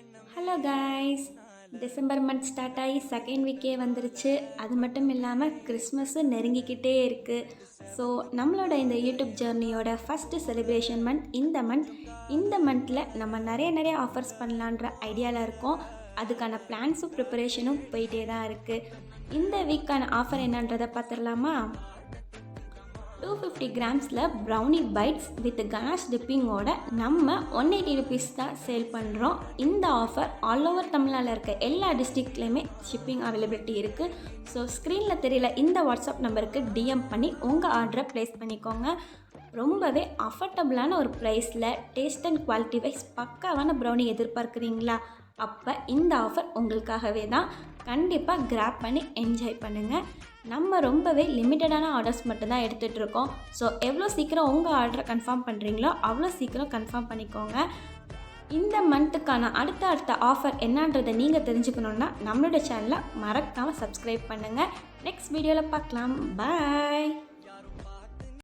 Hello guys, December month start ஆகி second வீக்கே வந்துருச்சு. அது மட்டும் இல்லாமல் கிறிஸ்மஸும் நெருங்கிக்கிட்டே இருக்குது. ஸோ நம்மளோட இந்த யூடியூப் ஜேர்னியோட ஃபஸ்ட்டு செலிப்ரேஷன் மந்த் இந்த மந்தில் நம்ம நிறைய ஆஃபர்ஸ் பண்ணலான்ற ஐடியாவில் இருக்கோம். அதுக்கான பிளான்ஸும் ப்ரிப்பரேஷனும் போயிட்டே தான் இருக்குது. இந்த வீக்கான ஆஃபர் என்னன்றதை பார்த்துடலாமா? 250 கிராம்ஸில் ப்ரௌனி பைட்ஸ் வித் கனாஷ் டிப்பிங்கோட நம்ம 180 ருபீஸ் தான் சேல் பண்ணுறோம். இந்த ஆஃபர் ஆல் ஓவர் தமிழ்நாட்டில் இருக்க எல்லா டிஸ்ட்ரிக்ட்லேயுமே ஷிப்பிங் அவைலபிலிட்டி இருக்குது. ஸோ ஸ்க்ரீனில் தெரியல இந்த வாட்ஸ்அப் நம்பருக்கு டிஎம் பண்ணி உங்கள் ஆர்டரை ப்ளேஸ் பண்ணிக்கோங்க. ரொம்பவே அஃபோர்டபுளான ஒரு ப்ரைஸில் டேஸ்ட் அண்ட் குவாலிட்டி வைஸ் பக்காவான ப்ரௌனி எதிர்பார்க்குறீங்களா? அப்போ இந்த ஆஃபர் உங்களுக்காகவே தான். கண்டிப்பாக கிராப் பண்ணி என்ஜாய் பண்ணுங்கள். நம்ம ரொம்பவே லிமிட்டடான ஆர்டர்ஸ் மட்டும்தான் எடுத்துகிட்டு இருக்கோம். ஸோ எவ்வளோ சீக்கிரம் உங்கள் ஆர்டரை கன்ஃபார்ம் பண்ணுறீங்களோ அவ்வளோ சீக்கிரம் கன்ஃபார்ம் பண்ணிக்கோங்க. இந்த மந்த்துக்கான அடுத்த ஆஃபர் என்னன்றதை நீங்கள் தெரிஞ்சுக்கணுன்னா நம்மளோட சேனலை மறக்காமல் சப்ஸ்கிரைப் பண்ணுங்கள். நெக்ஸ்ட் வீடியோவில் பார்க்கலாம். பாய்.